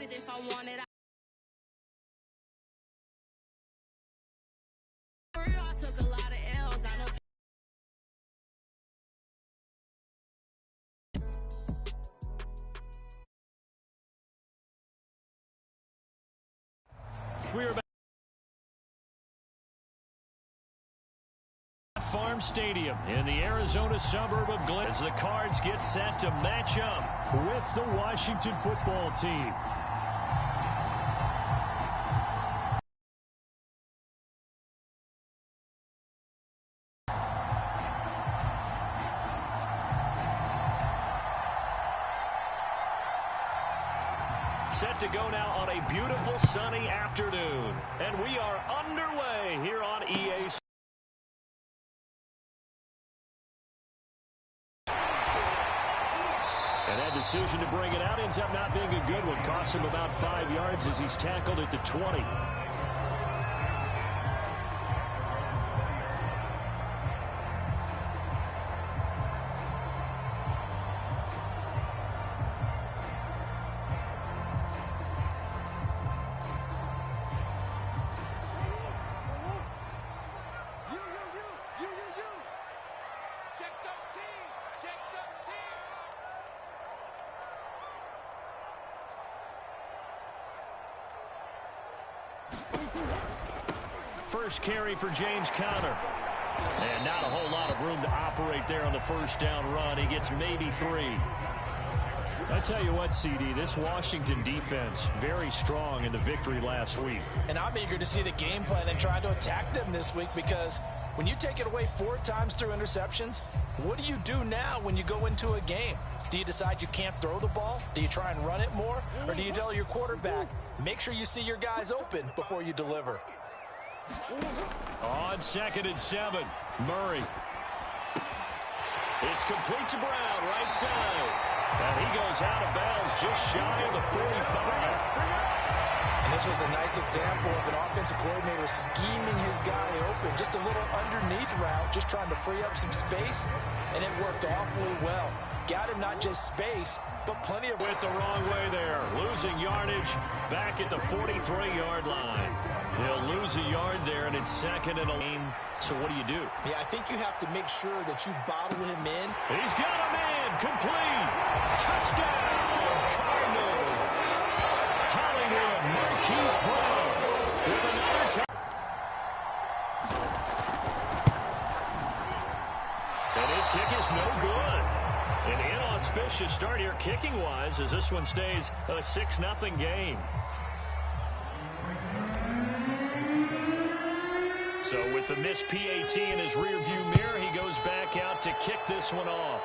it if I want it. I took a lot of L's. I know. We're back at Farm Stadium in the Arizona suburb of Glen as the Cards get set to match up with the Washington football team. Set to go now on a beautiful sunny afternoon. And we are underway here on EA. And that decision to bring it out ends up not being a good one. Cost him about 5 yards as he's tackled at the 20. First carry for James Conner. And not a whole lot of room to operate there on the first down run. He gets maybe 3. I tell you what, CD, this Washington defense, very strong in the victory last week. And I'm eager to see the game plan and try to attack them this week, because when you take it away 4 times through interceptions, what do you do now when you go into a game? Do you decide you can't throw the ball? Do you try and run it more? Or do you tell your quarterback, make sure you see your guys open before you deliver? On 2nd and 7, Murray. It's complete to Brown, right side. And he goes out of bounds just shy of the 45. And this was a nice example of an offensive coordinator scheming his guy open. Just a little underneath route, just trying to free up some space, and it worked awfully well. Got him not just space, but plenty of... Went the wrong way there. Losing yardage back at the 43-yard line. He'll lose a yard there, and it's 2nd and 11. So what do you do? Yeah, I think you have to make sure that you bottle him in. He's got him in. Complete. Touchdown, Cardinals. Hollywood Marquise Brown with another touchdown. And his kick is no good. An inauspicious start here kicking-wise as this one stays a 6-0 game. So with the missed PAT in his rearview mirror, he goes back out to kick this one off.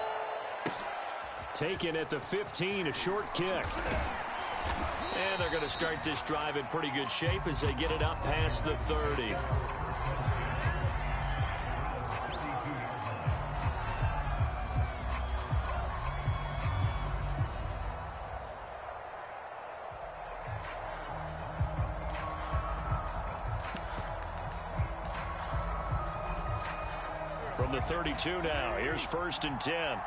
Taken at the 15, a short kick. And they're going to start this drive in pretty good shape as they get it up past the 30. From the 32 now, here's 1st and 10.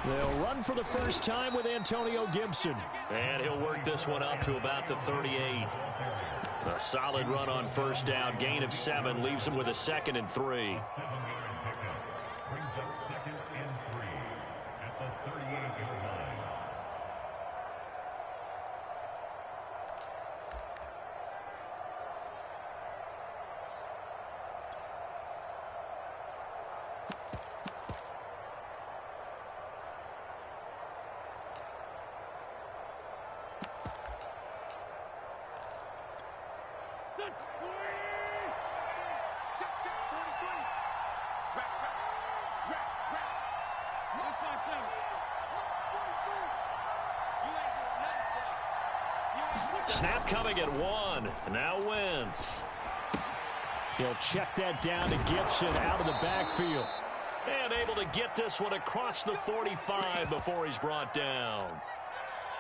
They'll run for the first time with Antonio Gibson. And he'll work this one up to about the 38. A solid run on first down. Gain of 7 leaves him with a 2nd and 3. Snap coming at 1. Now Wentz. He'll check that down to Gibson out of the backfield. And able to get this one across the 45 before he's brought down.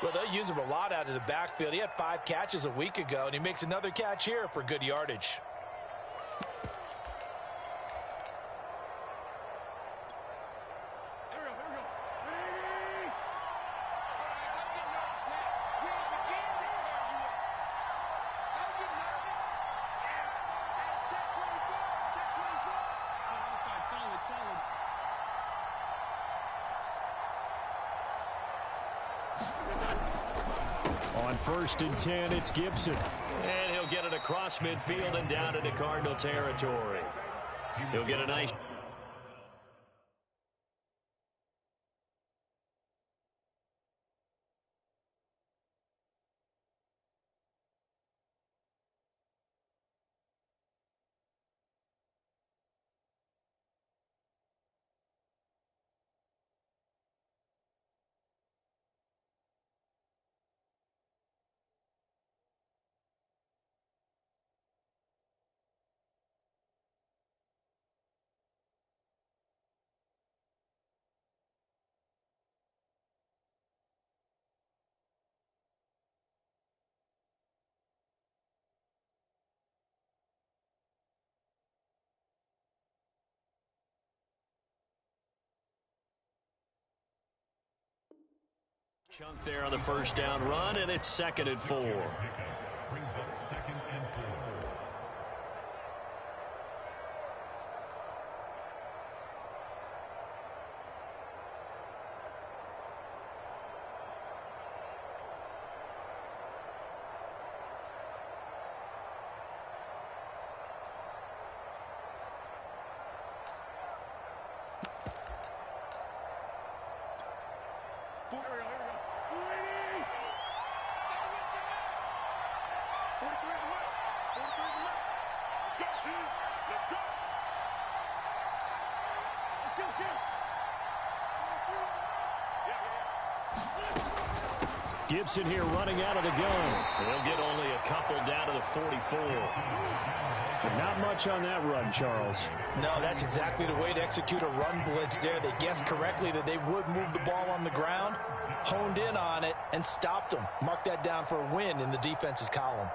Well, they'll use him a lot out of the backfield. He had 5 catches a week ago, and he makes another catch here for good yardage. On 1st and 10, it's Gibson. And he'll get it across midfield and down into Cardinal territory. He'll get a nice... Chunk there on the first down run, and it's 2nd and 4. Brings up 2nd and 4. Gibson here running out of the gun. They'll get only a couple down to the 44. But not much on that run, Charles. No, that's exactly the way to execute a run blitz there. They guessed correctly that they would move the ball on the ground, honed in on it, and stopped them. Mark that down for a win in the defense's column.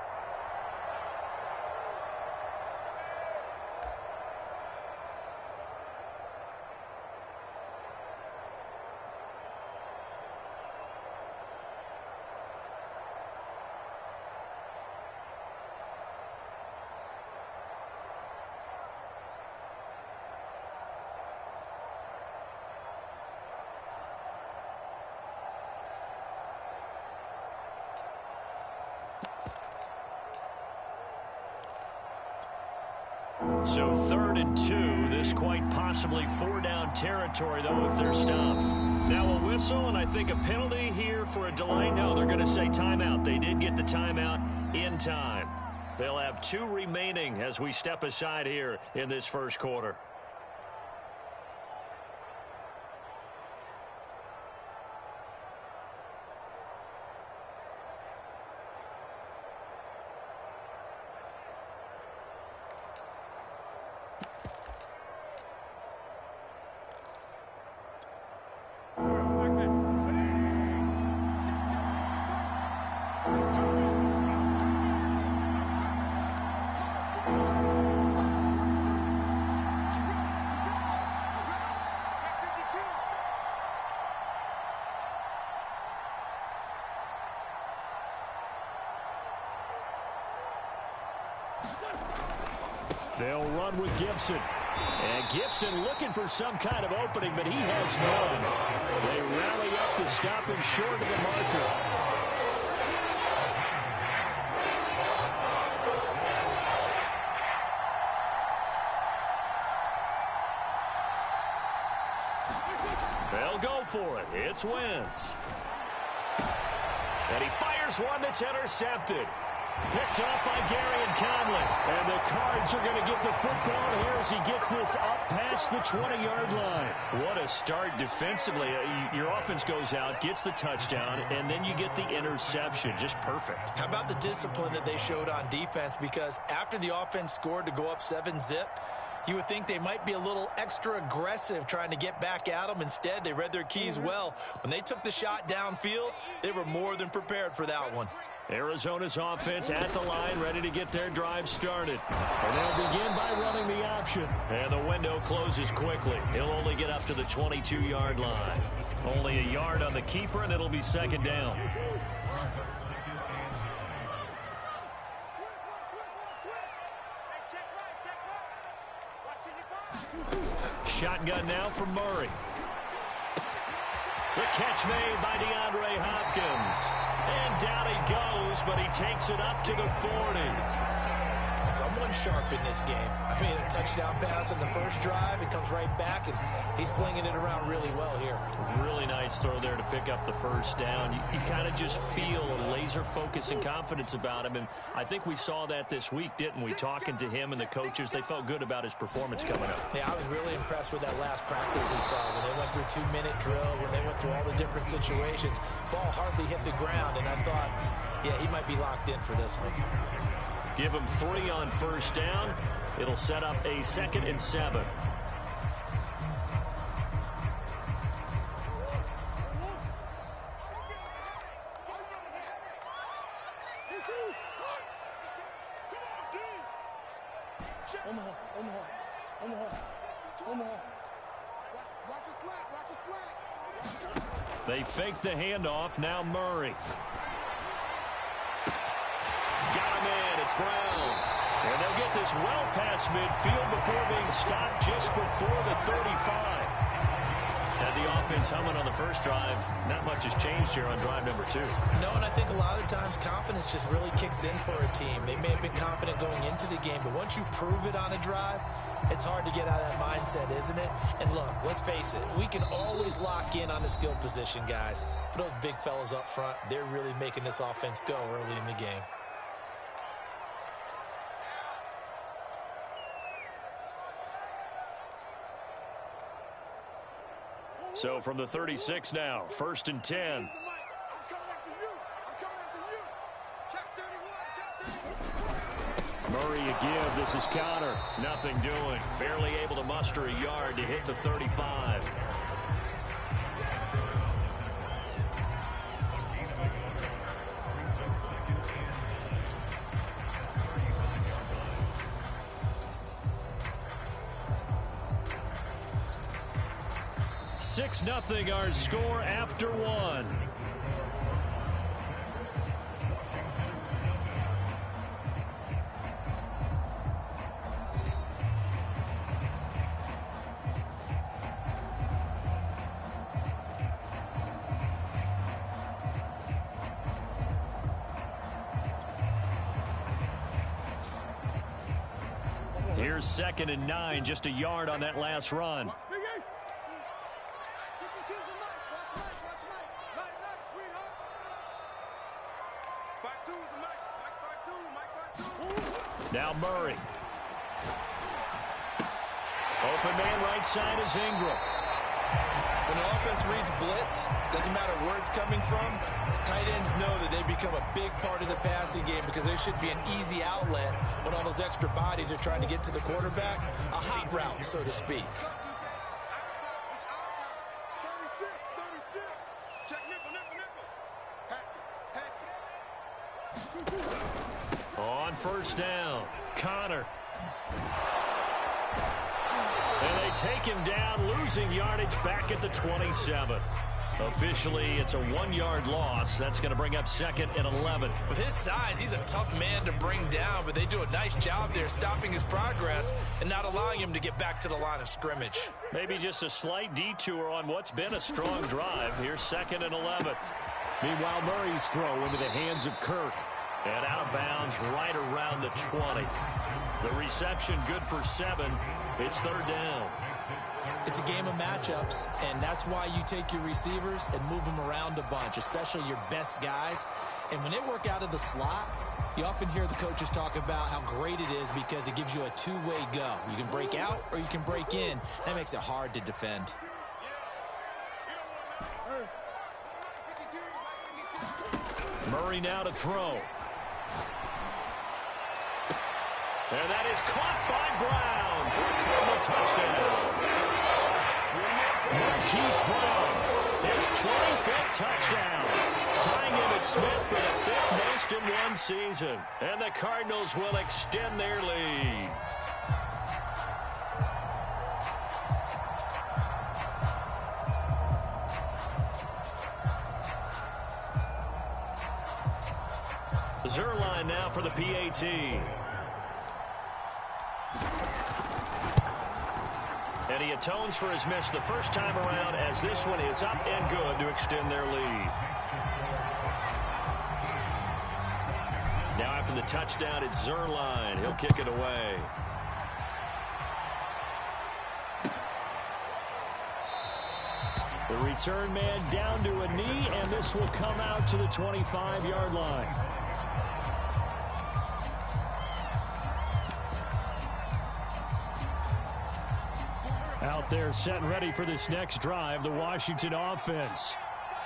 So 3rd and 2, this quite possibly 4-down territory, though, if they're stopped. Now a whistle, and I think a penalty here for a delay. No, they're going to say timeout. They did get the timeout in time. They'll have 2 remaining as we step aside here in this first quarter. They'll run with Gibson. And Gibson looking for some kind of opening, but he has none. They rally up to stop him short of the marker. They'll go for it. It's Wentz. And he fires one that's intercepted. Picked off by Gary and Conley. And the Cards are going to get the football here as he gets this up past the 20-yard line. What a start defensively. Your offense goes out, gets the touchdown, and then you get the interception. Just perfect. How about the discipline that they showed on defense? Because after the offense scored to go up 7-zip, You would think they might be a little extra aggressive trying to get back at them. Instead, they read their keys well. When they took the shot downfield, they were more than prepared for that one. Arizona's offense at the line, ready to get their drive started. And they'll begin by running the option. And the window closes quickly. He'll only get up to the 22-yard line. Only a yard on the keeper, and it'll be second down. Shotgun now from Murray. The catch made by DeAndre Hopkins. And down he goes, but he takes it up to the 40. Someone sharp in this game. I mean, a touchdown pass in the first drive. It comes right back, and he's flinging it around really well here. Really nice throw there to pick up the first down. You kind of just feel a laser focus and confidence about him, and I think we saw that this week, didn't we? Talking to him and the coaches, they felt good about his performance coming up. Yeah, I was really impressed with that last practice we saw when they went through 2-minute drill, when they went through all the different situations. Ball hardly hit the ground, and I thought, yeah, he might be locked in for this one. Give him 3 on first down. It'll set up a 2nd and 7. They fake the handoff. Now Murray. Got him in. It's Brown. And they'll get this well past midfield before being stopped just before the 35. Had the offense humming on the first drive. Not much has changed here on drive number 2. No, and I think a lot of times confidence just really kicks in for a team. They may have been confident going into the game, but once you prove it on a drive, it's hard to get out of that mindset, isn't it? And look, let's face it, we can always lock in on the skill position, guys. But those big fellas up front, they're really making this offense go early in the game. So from the 36 now, 1st and 10. Murray a give. This is Connor. Nothing doing. Barely able to muster a yard to hit the 35. Nothing our score after 1. Here's 2nd and 9, just a yard on that last run. Now Murray. Open man right side is Ingram. When the offense reads blitz, doesn't matter where it's coming from, tight ends know that they become a big part of the passing game because there should be an easy outlet when all those extra bodies are trying to get to the quarterback. A hot route, so to speak. On first down, Connor. And they take him down, losing yardage back at the 27. Officially, it's a 1-yard loss. That's going to bring up 2nd and 11. With his size, he's a tough man to bring down, but they do a nice job there stopping his progress and not allowing him to get back to the line of scrimmage. Maybe just a slight detour on what's been a strong drive. Here's 2nd and 11. Meanwhile, Murray's throw into the hands of Kirk. And out of bounds right around the 20. The reception good for 7. It's 3rd down. It's a game of matchups, and that's why you take your receivers and move them around a bunch, especially your best guys. And when they work out of the slot, you often hear the coaches talk about how great it is because it gives you a two-way go. You can break out or you can break in. That makes it hard to defend. Murray now to throw. And that is caught by Brown for a Cardinal touchdown. Marquise Brown, his 25th touchdown, tying Emmitt Smith for the 5th most in one season. And the Cardinals will extend their lead. Zerline now for the PAT. And he atones for his miss the first time around as this one is up and good to extend their lead. Now after the touchdown, it's Zerline. He'll kick it away. The return man down to a knee, and this will come out to the 25-yard line. Out there set and ready for this next drive, the Washington offense.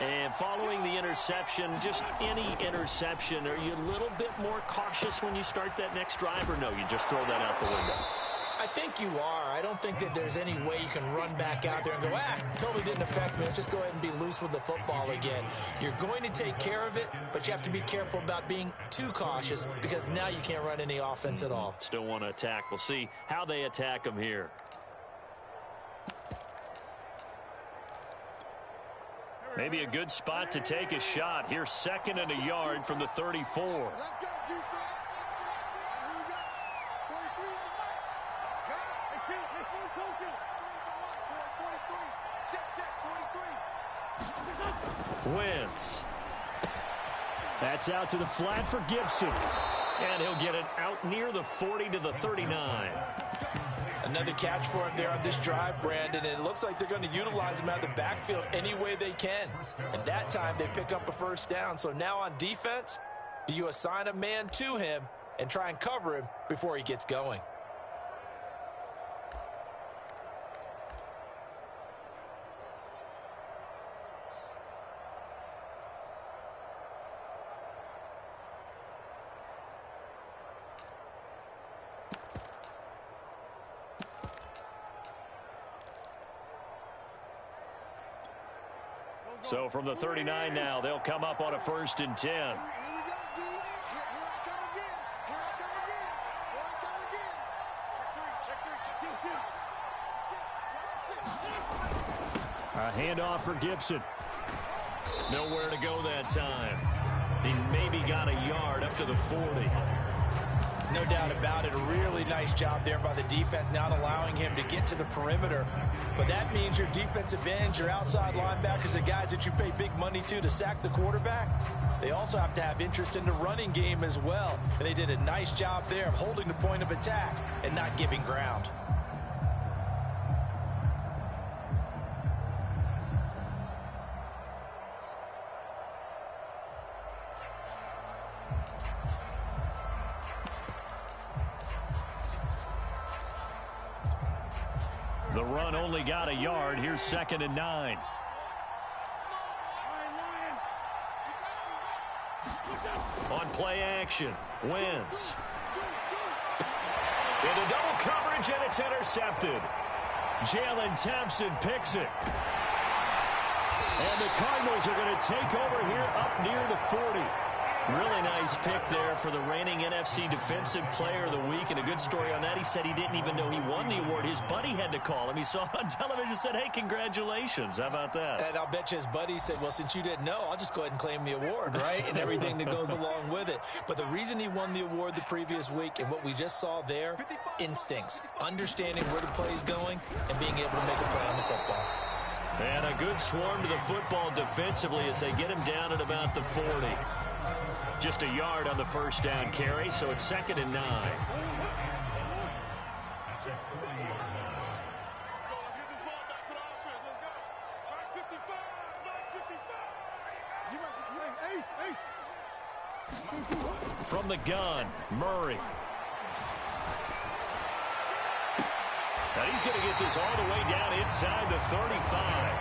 And following the interception, just any interception, are you a little bit more cautious when you start that next drive, or no, you just throw that out the window? I think you are. I don't think that there's any way you can run back out there and go, totally didn't affect me. Let's just go ahead and be loose with the football again. You're going to take care of it, but you have to be careful about being too cautious because now you can't run any offense at all. Still want to attack. We'll see how they attack them here. Maybe a good spot to take a shot. Here's 2nd and a yard from the 34. Let's go, defense. Here we go. 43 in the mic. Let's go. Hey, coaching. 43. Check, 43. Wentz. That's out to the flat for Gibson. And he'll get it out near the 40 to the 39. Another catch for him there on this drive, Brandon, and it looks like they're going to utilize him out of the backfield any way they can. And that time they pick up a first down. So now on defense, do you assign a man to him and try and cover him before he gets going? So from the 39 now, they'll come up on a 1st and 10. Here we go, D. Here I come again. Here I come again. Here I come again. Check three. A handoff for Gibson. Nowhere to go that time. He maybe got a yard up to the 40. No doubt about it. A really nice job there by the defense, not allowing him to get to the perimeter. But that means your defensive ends, your outside linebackers, the guys that you pay big money to sack the quarterback, they also have to have interest in the running game as well. And they did a nice job there of holding the point of attack and not giving ground. The run only got a yard. Here's 2nd and 9. On play action, Wentz. Into double coverage, and it's intercepted. Jalen Thompson picks it. And the Cardinals are going to take over here up near the 40. Really nice pick there for the reigning NFC Defensive Player of the Week. And a good story on that, he said he didn't even know he won the award. His buddy had to call him. He saw it on television and said, hey, congratulations. How about that? And I'll bet you his buddy said, well, since you didn't know, I'll just go ahead and claim the award, right? And everything that goes along with it. But the reason he won the award the previous week and what we just saw there, instincts, understanding where the play is going and being able to make a play on the football. And a good swarm to the football defensively as they get him down at about the 40. Just a yard on the first down carry, so it's 2nd and 9. Let's go. Let's get this ball back for the offense. Let's go. 9:55. 9:55. You ace. From the gun, Murray. And he's going to get this all the way down inside the 35.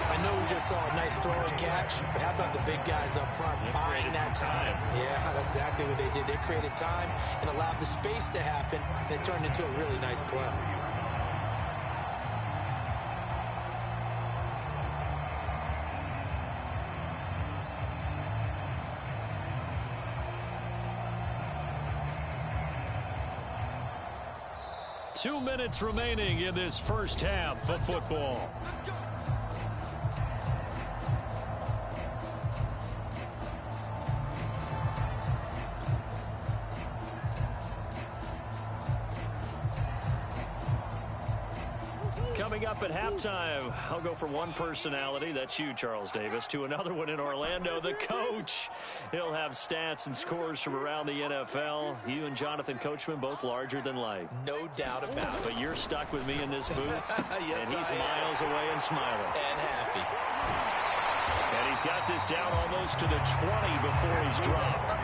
I know we just saw a nice throw and catch, but how about the big guys up front buying that time? Yeah, that's exactly what they did. They created time and allowed the space to happen, and it turned into a really nice play. Two minutes remaining in this first half of football. Coming up at halftime, I'll go from one personality, that's you, Charles Davis, to another one in Orlando, the coach. He'll have stats and scores from around the NFL. You and Jonathan Coachman, both larger than life. No doubt about it. But you're stuck with me in this booth, Yes, and he's miles away and smiling. And happy. And he's got this down almost to the 20 before he's dropped.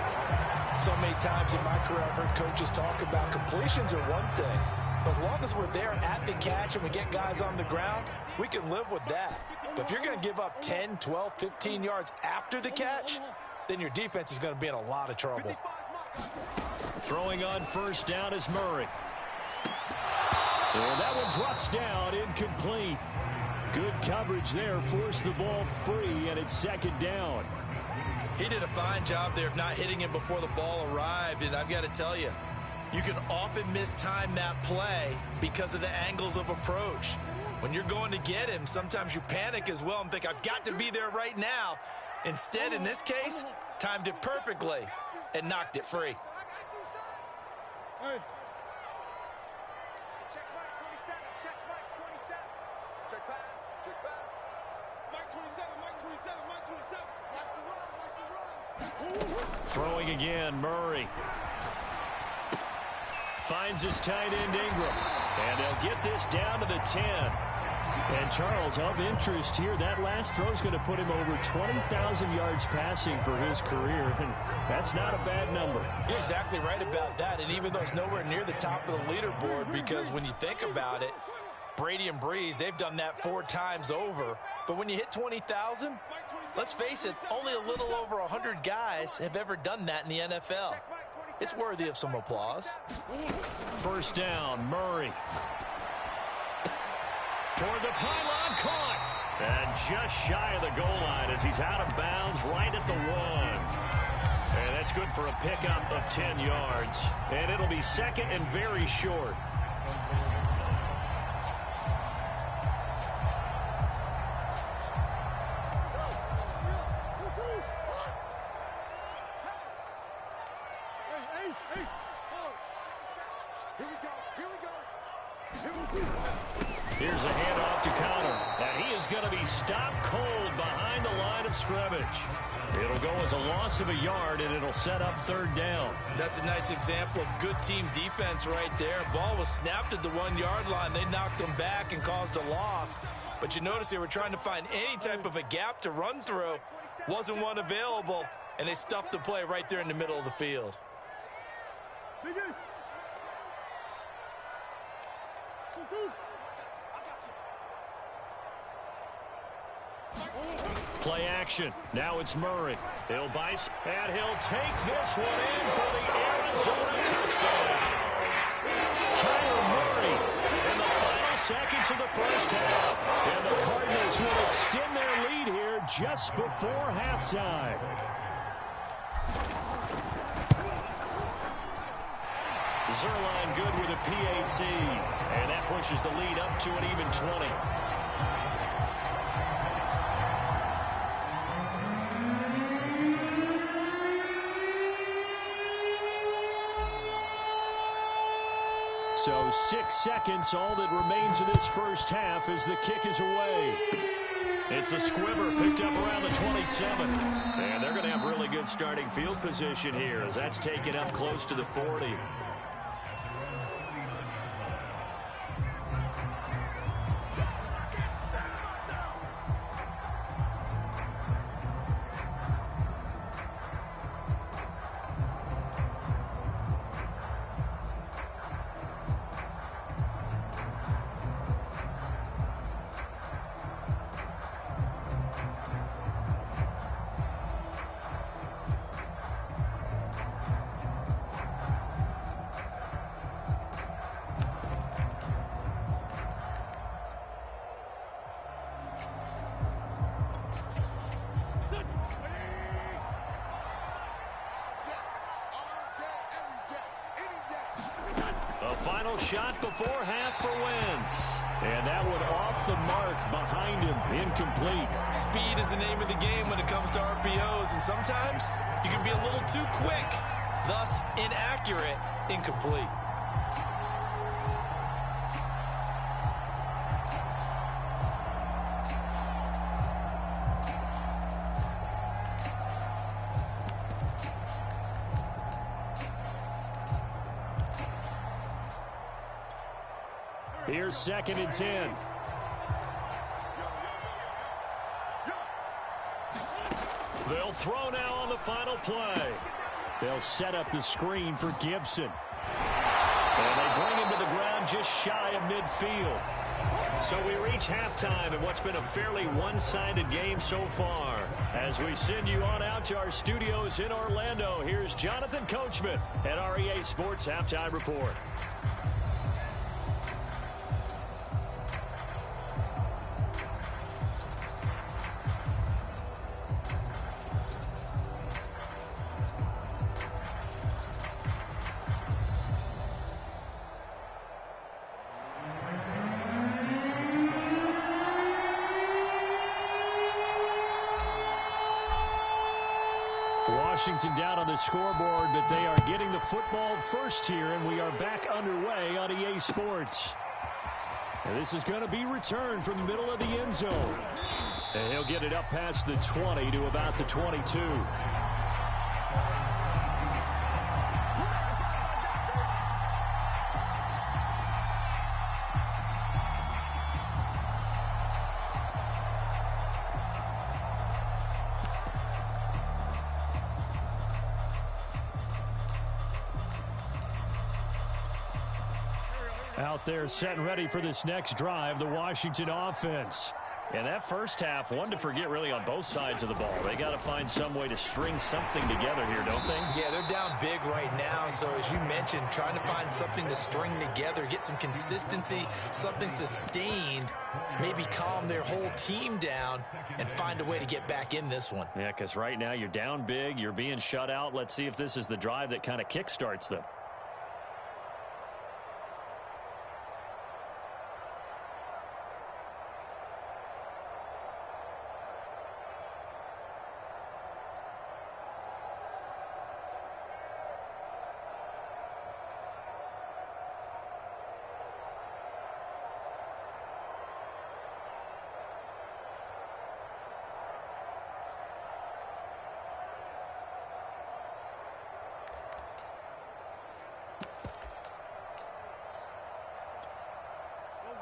So many times in my career, I've heard coaches talk about completions are one thing. But as long as we're there at the catch and we get guys on the ground, we can live with that. But if you're going to give up 10, 12, 15 yards after the catch, then your defense is going to be in a lot of trouble. Throwing on first down is Murray. And that one drops down, incomplete. Good coverage there, forced the ball free, and it's second down. He did a fine job there of not hitting him before the ball arrived, and I've got to tell you, you can often mistime that play because of the angles of approach. When you're going to get him, sometimes you panic as well and think, I've got to be there right now. Instead, in this case, timed it perfectly and knocked it free. Hey. Check Mike 27. Check Mike 27. Check pass. Check pass. Mike 27. Mike 27. Mike 27. Watch the run. Watch the run. Throwing again, Murray. Finds his tight end Ingram. And they'll get this down to the 10. And Charles, of interest here, that last throw is going to put him over 20,000 yards passing for his career. And that's not a bad number. You're exactly right about that. And even though it's nowhere near the top of the leaderboard, because when you think about it, Brady and Breeze, they've done that 4 times over. But when you hit 20,000, let's face it, only a little over 100 guys have ever done that in the NFL. It's worthy of some applause. First down, Murray. Toward the pylon, caught. And just shy of the goal line as he's out of bounds right at the 1. And that's good for a pickup of 10 yards. And it'll be second and very short. Here's a handoff to Connor, and he is going to be stopped cold behind the line of scrimmage. It'll go as a loss of a yard, and it'll set up third down. That's a nice example of good team defense right there. Ball was snapped at the 1-yard line. They knocked him back and caused a loss. But you notice they were trying to find any type of a gap to run through. Wasn't one available, and they stuffed the play right there in the middle of the field. Play action. Now it's Murray. He'll bice, and he'll take this one in for the Arizona touchdown. Kyler Murray in the final seconds of the first half. And the Cardinals will extend their lead here just before halftime. Zerline good with a PAT. And that pushes the lead up to an even 20. So 6 seconds, all that remains of this first half as the kick is away. It's a squibber picked up around the 27. And they're going to have really good starting field position here as that's taken up close to the 40. final shot before half for Wentz. And that one off the mark behind him, incomplete. Speed is the name of the game when it comes to RPOs, and sometimes you can be a little too quick, thus inaccurate, incomplete. Here's 2nd and 10. They'll throw now on the final play. They'll set up the screen for Gibson. And they bring him to the ground just shy of midfield. So we reach halftime in what's been a fairly one-sided game so far. As we send you on out to our studios in Orlando, here's Jonathan Coachman at REA Sports Halftime Report. Washington down on the scoreboard, but they are getting the football first here, and we are back underway on EA Sports. And this is going to be returned from the middle of the end zone. And he'll get it up past the 20 to about the 22. Out there set and ready for this next drive, the Washington offense. And that first half, one to forget really on both sides of the ball. They got to find some way to string something together here, don't they? Yeah, they're down big right now. So as you mentioned, trying to find something to string together, get some consistency, something sustained, maybe calm their whole team down and find a way to get back in this one. Yeah, because right now you're down big, you're being shut out. Let's see if this is the drive that kind of kickstarts them.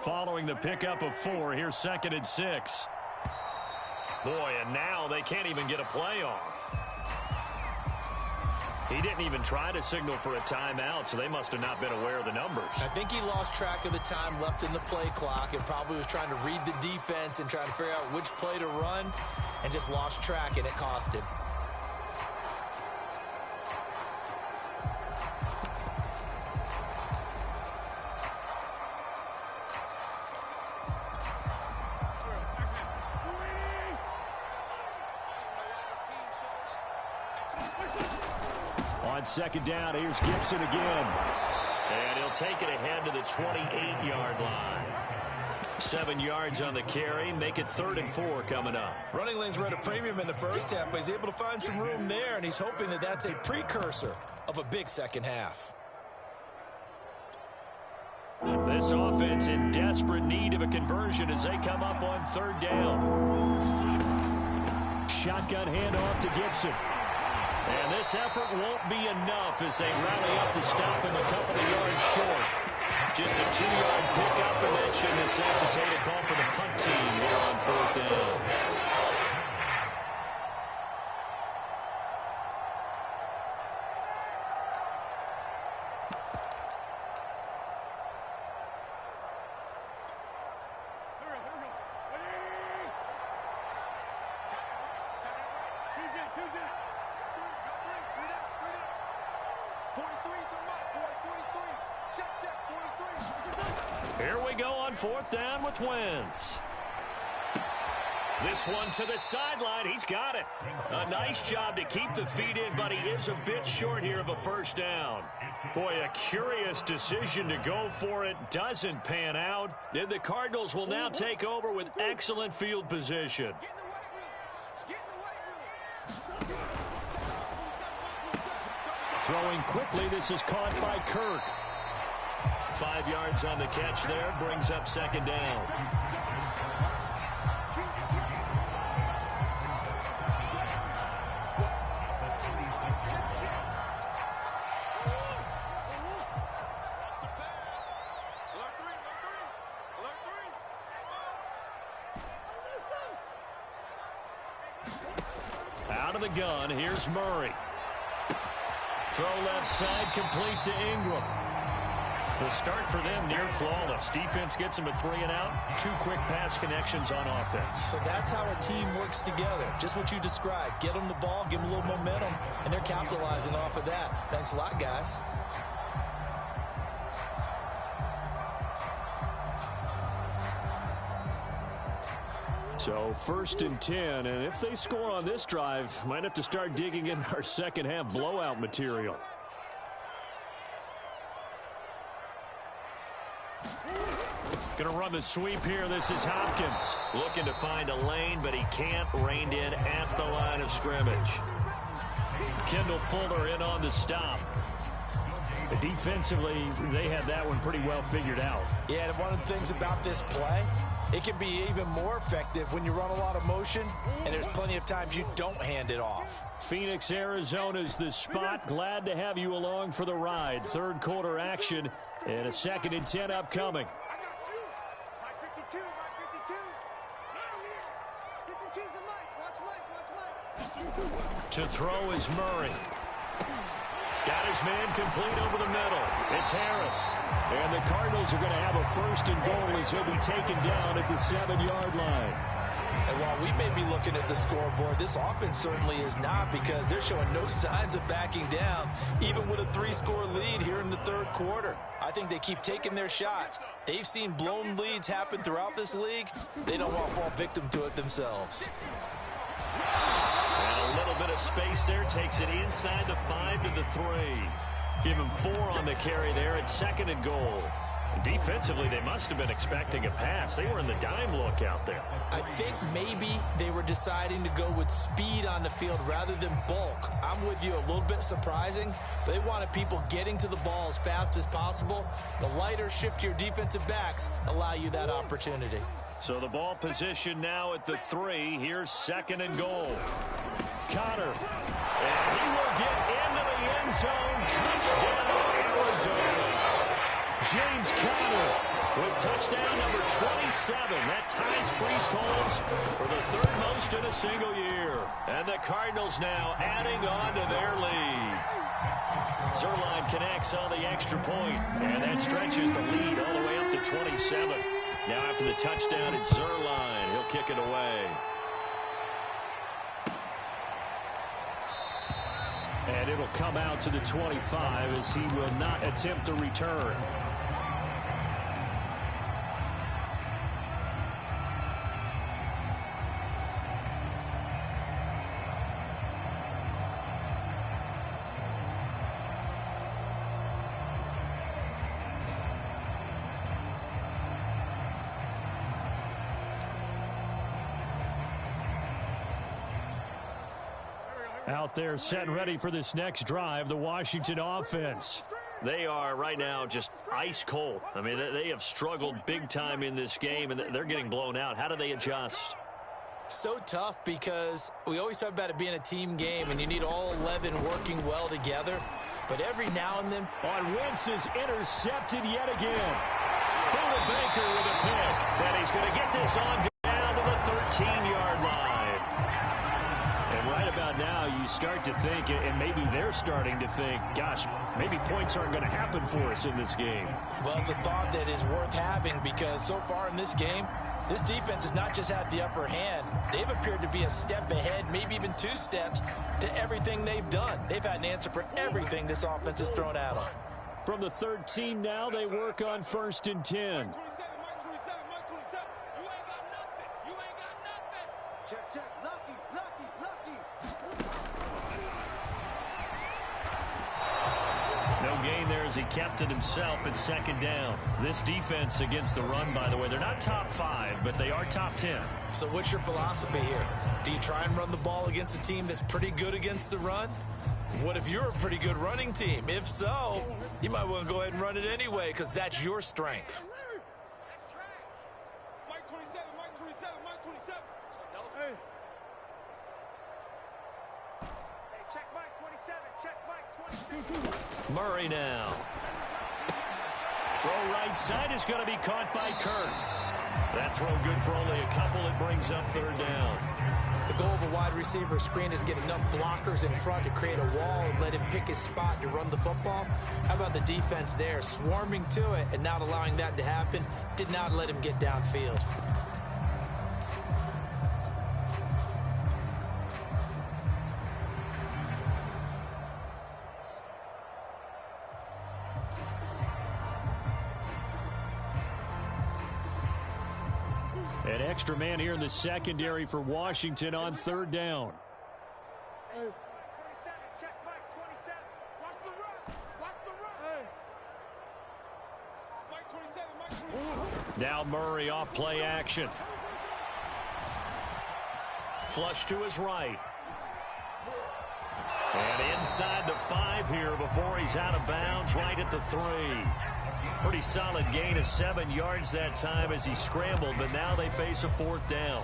Following the pickup of 4, here's 2nd and 6. Boy, and now they can't even get a play off. He didn't even try to signal for a timeout, so they must have not been aware of the numbers. I think he lost track of the time left in the play clock and probably was trying to read the defense and trying to figure out which play to run and just lost track, and it cost him. On 2nd down, here's Gibson again. And he'll take it ahead to the 28-yard line. 7 yards on the carry. Make it 3rd and 4 coming up. Running lanes were at a premium in the first half, but he's able to find some room there, and he's hoping that that's a precursor of a big second half. This offense in desperate need of a conversion as they come up on 3rd down. Shotgun handoff to Gibson. And this effort won't be enough as they rally up to stop him a couple of yards short. Just a 2-yard pickup, and that should necessitate a call for the punt team here on 4th down. Here we go on 4th down with Wentz. This one to the sideline. He's got it. A nice job to keep the feet in, but he is a bit short here of a 1st down. Boy, a curious decision to go for it. Doesn't pan out. Then the Cardinals will now take over with excellent field position. Throwing quickly, this is caught by Kirk. 5 yards on the catch there, brings up second down. Out of the gun, here's Murray. Throw left side, complete to Ingram. The start for them near flawless. Defense gets them a 3 and out. 2 quick pass connections on offense. So that's how a team works together. Just what you described. Get them the ball, give them a little momentum, and they're capitalizing off of that. Thanks a lot, guys. So 1st and 10, and if they score on this drive, might have to start digging in our second half blowout material. Going to run the sweep here. This is Hopkins. Looking to find a lane, but he can't. Reined in at the line of scrimmage. Kendall Fuller in on the stop. Defensively, they had that one pretty well figured out. Yeah, and one of the things about this play, it can be even more effective when you run a lot of motion, and there's plenty of times you don't hand it off. Phoenix, Arizona's the spot. Glad to have you along for the ride. Third quarter action and a 2nd and 10 upcoming. To throw is Murray. Got his man complete over the middle. It's Harris. And the Cardinals are going to have a 1st and goal as he'll be taken down at the 7-yard line. And while we may be looking at the scoreboard, this offense certainly is not, because they're showing no signs of backing down, even with a 3-score lead here in the 3rd quarter. I think they keep taking their shots. They've seen blown leads happen throughout this league. They don't want to fall victim to it themselves. And a little bit of space there. Takes it inside the 5 to the 3. Give him 4 on the carry there at 2nd and goal. Defensively, they must have been expecting a pass. They were in the dime look out there. I think maybe they were deciding to go with speed on the field rather than bulk. I'm with you, a little bit surprising. But they wanted people getting to the ball as fast as possible. The lighter, shiftier defensive backs allow you that opportunity. So the ball position now at the 3. Here's 2nd and goal. Connor. And he will get into the end zone. Touchdown, Arizona. James Conner with touchdown number 27. That ties Priest Holmes for the 3rd most in a single year. And the Cardinals now adding on to their lead. Zerline connects on the extra point, and that stretches the lead all the way up to 27. Now after the touchdown, it's Zerline. He'll kick it away. And it'll come out to the 25 as he will not attempt to return. Out there set and ready for this next drive, the Washington offense. They are right now just ice cold. I mean, they have struggled big time in this game, and they're getting blown out. How do they adjust? So tough, because we always talk about it being a team game, and you need all 11 working well together. But every now and then, on Wentz is intercepted yet again. Buda Baker with a pick. And he's going to get this on down to the 13-yard line. And right about now, you start to think, and maybe they're starting to think, gosh, maybe points aren't going to happen for us in this game. Well, it's a thought that is worth having, because so far in this game, this defense has not just had the upper hand. They've appeared to be a step ahead, maybe even 2 steps, to everything they've done. They've had an answer for everything this offense has thrown at them. From the 13 now, they work on 1st and 10. Check, check. Lucky, lucky, lucky. No gain there as he kept it himself at second down. This defense against the run, by the way, they're not top 5, but they are top 10. So what's your philosophy here? Do you try and run the ball against a team that's pretty good against the run? What if you're a pretty good running team? If so, you might want to go ahead and run it anyway because that's your strength. That's trash. Mike 27, Mike 27, Mike 27. Hey. Hey, check Mike 27, check Mike 27. Murray now. Throw right side is going to be caught by Kirk. That throw good for only a couple. It brings up third down. The goal of a wide receiver screen is get enough blockers in front to create a wall and let him pick his spot to run the football. How about the defense there, swarming to it and not allowing that to happen? Did not let him get downfield. An extra man here in the secondary for Washington on third down. Hey. 27, check Mike 27. Watch the run. Watch the run. Hey. Mike 27, Mike 27. Now Murray off play action. Flush to his right. And inside the 5 here before he's out of bounds right at the 3. Pretty solid gain of 7 yards that time as he scrambled, but now they face a 4th down.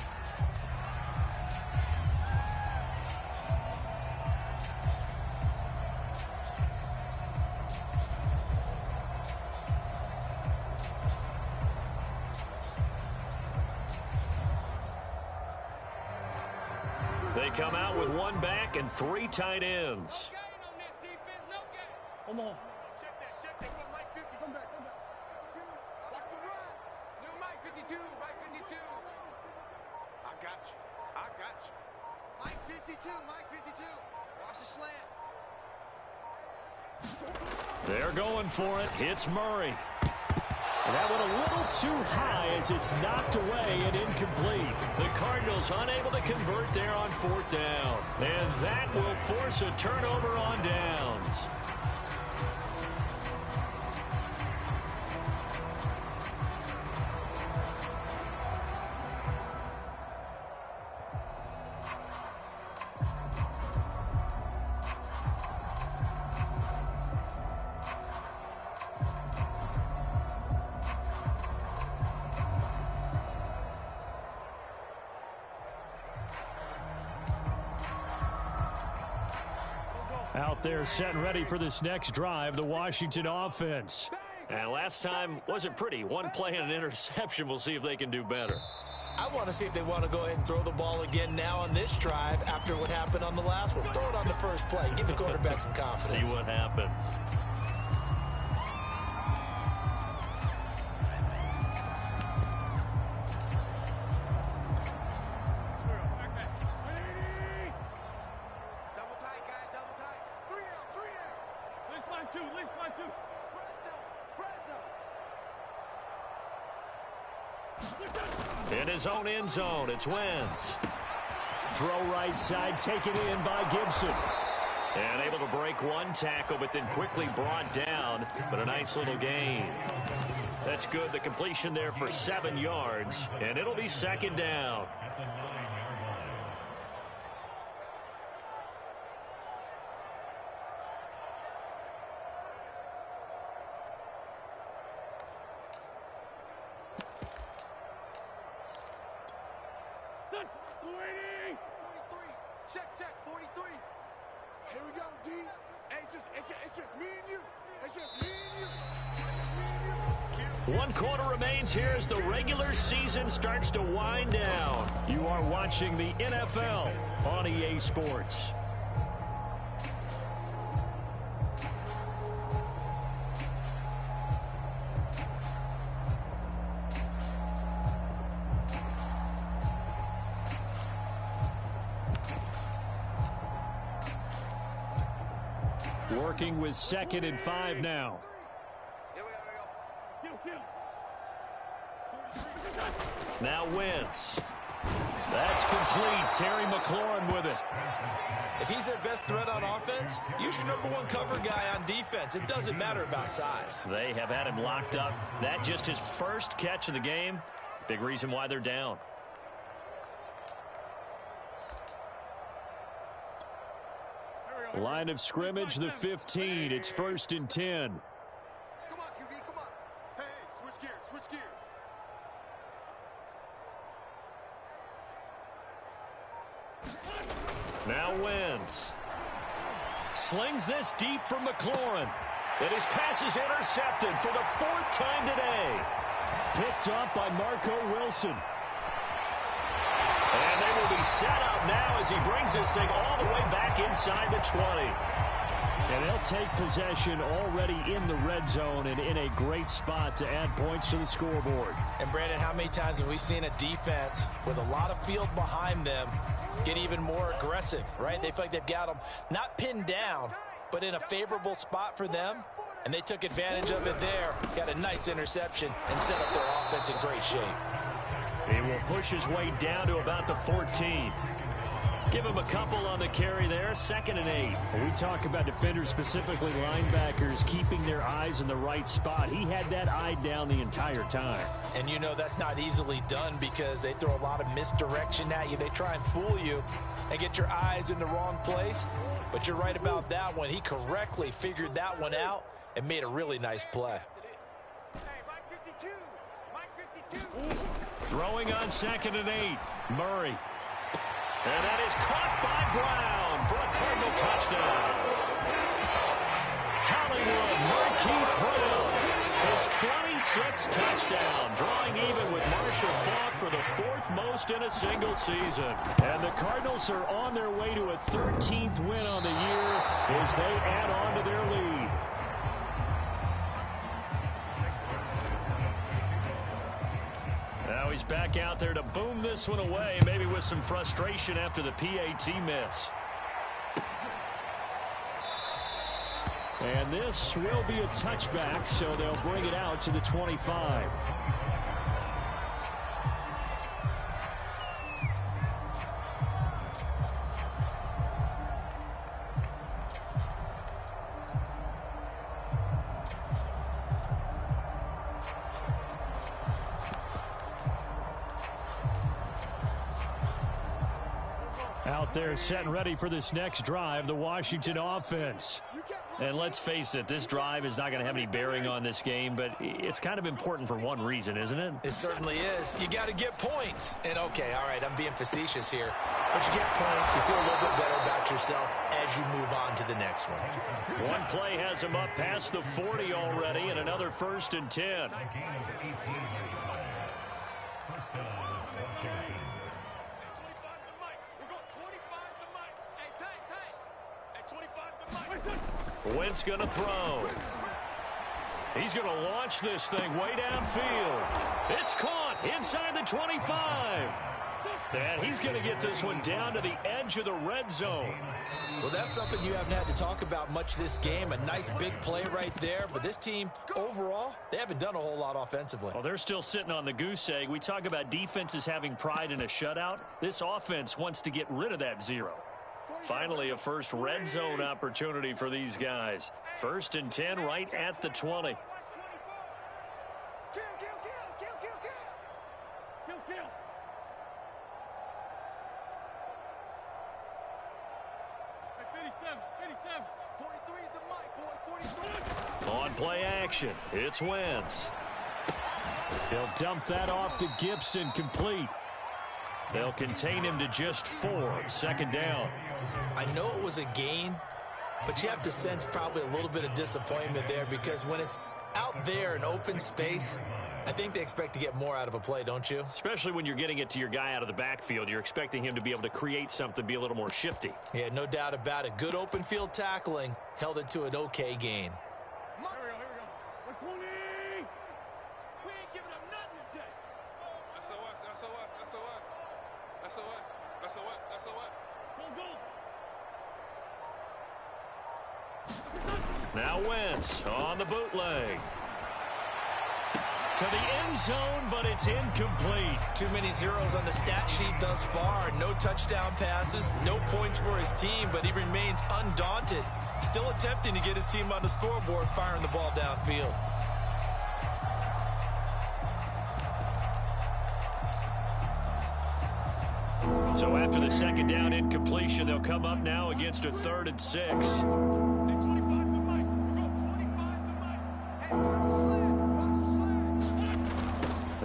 They come out with 1 back and 3 tight ends. No gain on this defense, no gain. Come on. Check that for Mike 50. Come back. Watch the run. New Mike 52, Mike 52. I got you. Mike 52, Mike 52. Watch the slant. They're going for it. Hits Murray. That one a little too high as it's knocked away and incomplete. The Cardinals unable to convert there on 4th down. And that will force a turnover on downs. Out there set and ready for this next drive, the Washington offense. And last time wasn't pretty. 1 play and an interception. We'll see if they can do better. I want to see if they want to go ahead and throw the ball again now on this drive after what happened on the last one. Throw it on the first play. Give the quarterback some confidence. See what happens. In his own end zone, it's Wentz. Throw right side, taken in by Gibson. And able to break 1 tackle, but then quickly brought down. But a nice little gain. That's good. The completion there for 7 yards. And it'll be 2nd down. At the 9-yard line. Check 43. Here we go, D. It's just me and you. It's just me and you. 1 quarter remains here as the regular season starts to wind down. You are watching the NFL on EA Sports. Working with 2nd and 5 now. Now Wentz. That's complete. Terry McLaurin with it. If he's their best threat on offense, use your #1 cover guy on defense. It doesn't matter about size. They have had him locked up. That just his first catch of the game. Big reason why they're down. Line of scrimmage, the 15. It's 1st and 10. Come on, QB, come on. Hey, switch gears, switch gears. Now Wentz. Slings this deep from McLaurin. And his pass is intercepted for the 4th time today. Picked up by Marco Wilson. And they will be set up now as he brings this thing all the way back inside the 20. And they'll take possession already in the red zone and in a great spot to add points to the scoreboard. And, Brandon, how many times have we seen a defense with a lot of field behind them get even more aggressive, right? They feel like they've got them not pinned down, but in a favorable spot for them, and they took advantage of it there. Got a nice interception and set up their offense in great shape. He will push his way down to about the 14. Give him a couple on the carry there. 2nd and 8. We talk about defenders, specifically linebackers, keeping their eyes in the right spot. He had that eye down the entire time. And you know that's not easily done because they throw a lot of misdirection at you. They try and fool you and get your eyes in the wrong place. But you're right about that one. He correctly figured that one out and made a really nice play. Throwing on 2nd and 8. Murray. And that is caught by Brown for a Cardinal touchdown. Hollywood Marquise Brown, his 26th touchdown, drawing even with Marshall Faulk for the 4th most in a single season. And the Cardinals are on their way to a 13th win on the year as they add on to their lead. Now he's back out there to boom this one away, maybe with some frustration after the PAT miss. And this will be a touchback, so they'll bring it out to the 25. Out there set and ready for this next drive, the Washington offense. And let's face it, this drive is not going to have any bearing on this game, but it's kind of important for one reason, isn't it? It certainly is. You got to get points. And, okay, all right, I'm being facetious here. But you get points, you feel a little bit better about yourself as you move on to the next one. One play has him up past the 40 already, and another 1st and 10. Wentz going to throw. He's going to launch this thing way downfield. It's caught inside the 25. And he's going to get this one down to the edge of the red zone. Well, that's something you haven't had to talk about much this game. A nice big play right there. But this team, overall, they haven't done a whole lot offensively. Well, they're still sitting on the goose egg. We talk about defenses having pride in a shutout. This offense wants to get rid of that 0. Finally, a first red zone opportunity for these guys. 1st and 10 right at the 20. On play action, it's Wentz. They'll dump that off to Gibson, complete. They'll contain him to just 4. 2nd down. I know it was a gain, but you have to sense probably a little bit of disappointment there because when it's out there in open space, I think they expect to get more out of a play, don't you? Especially when you're getting it to your guy out of the backfield. You're expecting him to be able to create something, be a little more shifty. Yeah, no doubt about it. Good open field tackling held it to an okay gain. Now Wentz on the bootleg. to the end zone, but it's incomplete. Too many zeros on the stat sheet thus far. No touchdown passes, no points for his team, but he remains undaunted. Still attempting to get his team on the scoreboard, firing the ball downfield. So after the second down incompletion, they'll come up now against a 3rd and 6.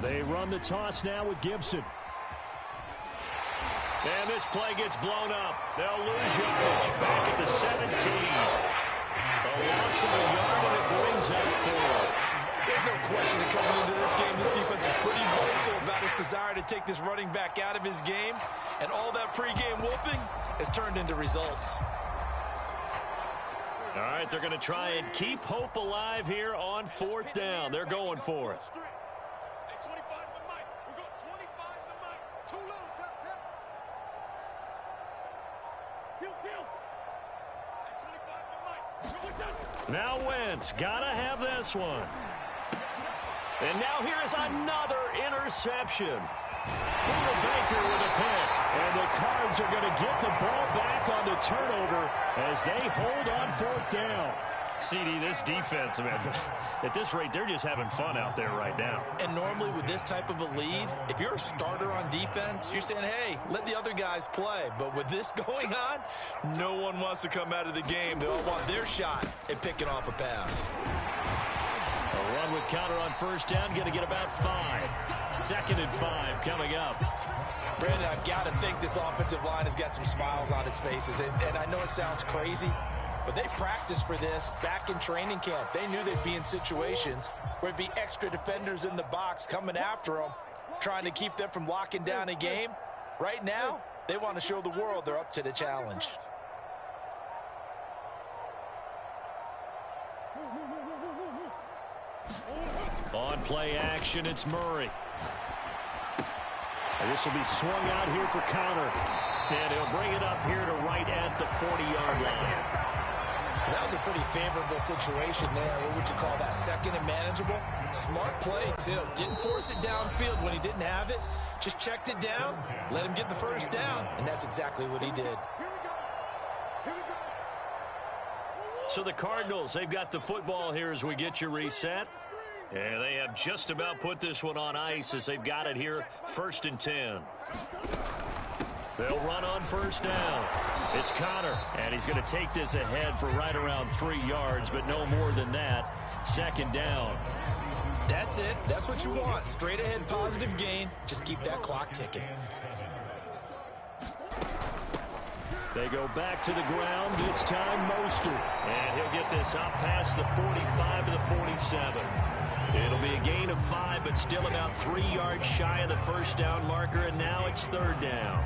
They run the toss now with Gibson. And this play gets blown up. They'll lose yardage back at the 17. A loss of a yard, and it brings up 4. There's no question that coming into this game, this defense is pretty vocal about its desire to take this running back out of his game. And all that pregame wolfing has turned into results. All right, they're going to try and keep hope alive here on 4th down. They're going for it. Now Wentz, gotta have this one. And now here is another interception. Buda Baker with a pick. And the Cards are going to get the ball back on the turnover as they hold on 4th down. CD, this defense, man, at this rate, they're just having fun out there right now. And normally with this type of a lead, if you're a starter on defense, you're saying, hey, let the other guys play. But with this going on, no one wants to come out of the game. They all want their shot at picking off a pass. A run with counter on 1st down, going to get about 5. 2nd and 5 coming up. Brandon, I've got to think this offensive line has got some smiles on its faces. And I know it sounds crazy, but they practiced for this back in training camp. They knew they'd be in situations where it'd be extra defenders in the box coming after them, trying to keep them from locking down a game. Right now, they want to show the world they're up to the challenge. On play action, it's Murray. And this will be swung out here for counter. And he'll bring it up here to right at the 40-yard line. That was a pretty favorable situation there. What would you call that? 2nd and manageable? Smart play, too. Didn't force it downfield when he didn't have it. Just checked it down, let him get the 1st down, and that's exactly what he did. So the Cardinals, they've got the football here as we get you reset. And they have just about put this one on ice as they've got it here, 1st and 10. They'll run on 1st down. It's Connor, and he's going to take this ahead for right around 3 yards, but no more than that. 2nd down. That's it. That's what you want. Straight ahead positive gain. Just keep that clock ticking. They go back to the ground, this time Mostert. And he'll get this up past the 45 to the 47. It'll be a gain of 5, but still about 3 yards shy of the 1st down marker, and now it's 3rd down.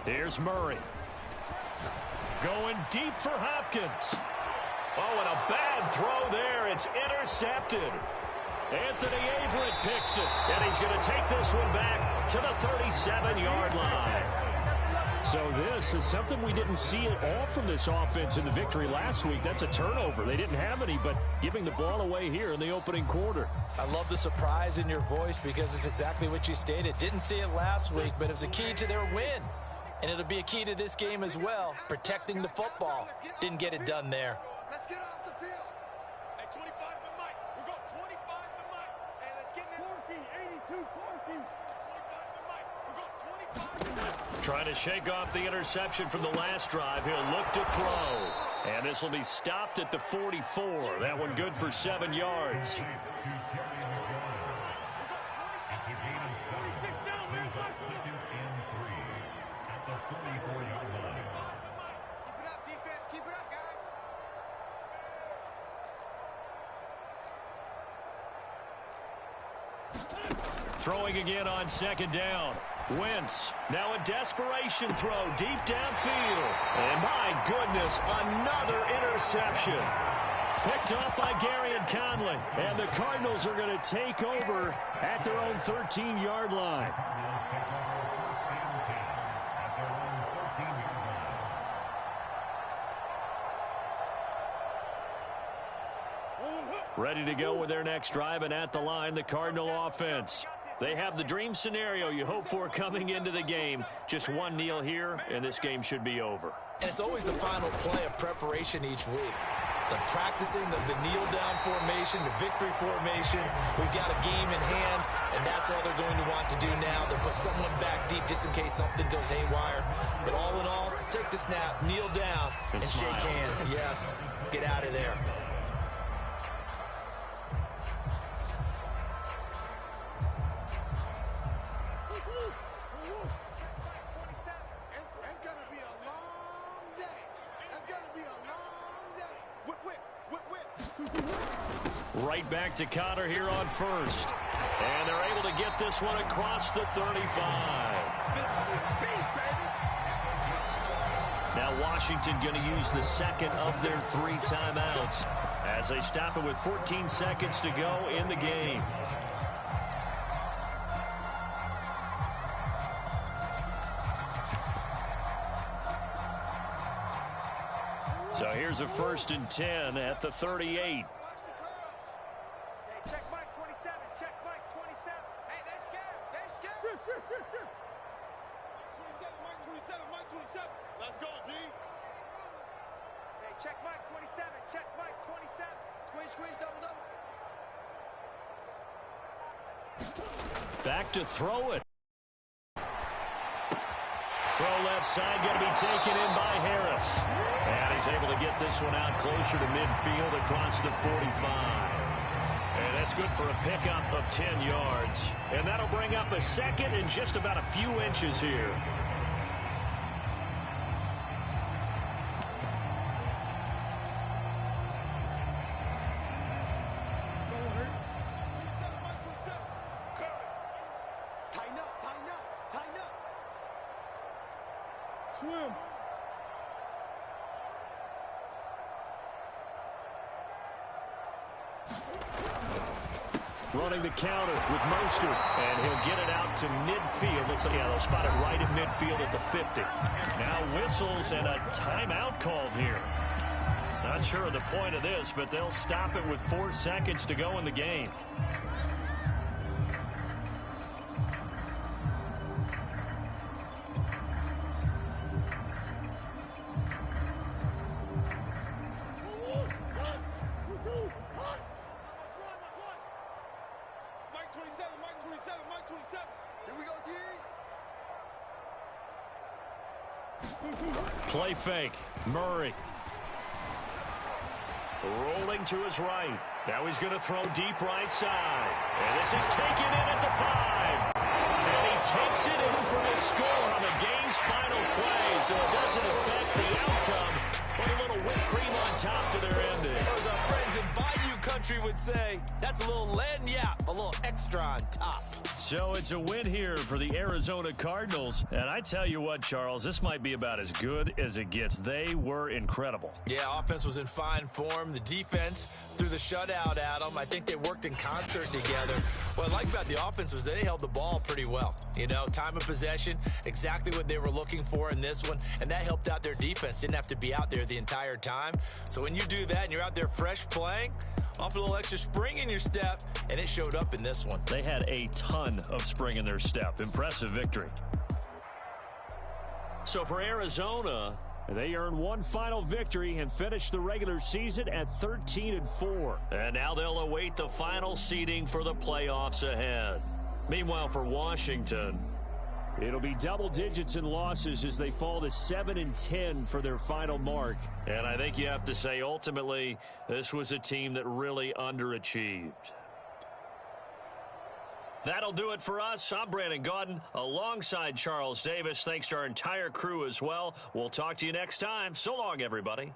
Here's Murray. Going deep for Hopkins. Oh, and a bad throw there. It's intercepted. Anthony Averett picks it, and he's going to take this one back to the 37-yard line. So this is something we didn't see at all from this offense in the victory last week. That's a turnover. They didn't have any, but giving the ball away here in the opening quarter. I love the surprise in your voice because it's exactly what you stated. Didn't see it last week, but it was a key to their win. And it'll be a key to this game as well, protecting the football. Didn't get it done there. Let's get off the field. Hey, 25 the mic. We go 25 the mic. Hey, let's get in. 82, 25 the mic. We go 25 the mic. Trying to shake off the interception from the last drive. He'll look to throw. And this will be stopped at the 44. That one good for 7 yards. Throwing again on 2nd down. Wentz, now a desperation throw deep downfield. And my goodness, another interception. Picked off by Garyon Conley. And the Cardinals are going to take over at their own 13-yard line. Ready to go with their next drive, and at the line, the Cardinal offense. They have the dream scenario you hope for coming into the game. Just one kneel here, and this game should be over. And it's always the final play of preparation each week. The practicing of the kneel-down formation, the victory formation. We've got a game in hand, and that's all they're going to want to do now. They'll put someone back deep just in case something goes haywire. But all in all, take the snap, kneel down, and shake hands. Yes, get out of there. Right back to Connor here on first. And they're able to get this one across the 35. Now Washington going to use the second of their 3 timeouts as they stop it with 14 seconds to go in the game. So here's a 1st and 10 at the 38. Check Mike 27. Check Mike 27. Hey, they're scared. They're scared. Sure. 27, Mike 27. Mike 27. Let's go, D. Hey, check Mike 27. Check Mike 27. Squeeze, double. Back to throw it. Throw left side, going to be taken in by Harris. And he's able to get this one out closer to midfield across the 45. And that's good for a pickup of 10 yards. And that'll bring up a second and just about a few inches here. Tighten up. Swim. Running the counter with Mostert, and he'll get it out to midfield. They'll spot it right at midfield at the 50. Now whistles and a timeout called here. Not sure of the point of this, but they'll stop it with 4 seconds to go in the game. Play fake. Murray. Rolling to his right. Now he's going to throw deep right side. And this is taken in at the 5. And he takes it in for the score on the game's final play. So it doesn't affect the outcome. But a little whipped cream on top to their ending. As our friends in Bayou Country would say, that's a little lagniappe, a little extra on top. So it's a win here for the Arizona Cardinals. And I tell you what, Charles, this might be about as good as it gets. They were incredible. Yeah, offense was in fine form. The defense threw the shutout at them. I think they worked in concert together. What I like about the offense was they held the ball pretty well. You know, time of possession, exactly what they were looking for in this one. And that helped out their defense. Didn't have to be out there the entire time. So when you do that and you're out there fresh playing, off a little extra spring in your step, and it showed up in this one. They had a ton of spring in their step. Impressive victory. So for Arizona, they earned one final victory and finished the regular season at 13-4. And now they'll await the final seeding for the playoffs ahead. Meanwhile, for Washington, it'll be double digits in losses as they fall to 7-10 for their final mark. And I think you have to say, ultimately, this was a team that really underachieved. That'll do it for us. I'm Brandon Gaudin alongside Charles Davis. Thanks to our entire crew as well. We'll talk to you next time. So long, everybody.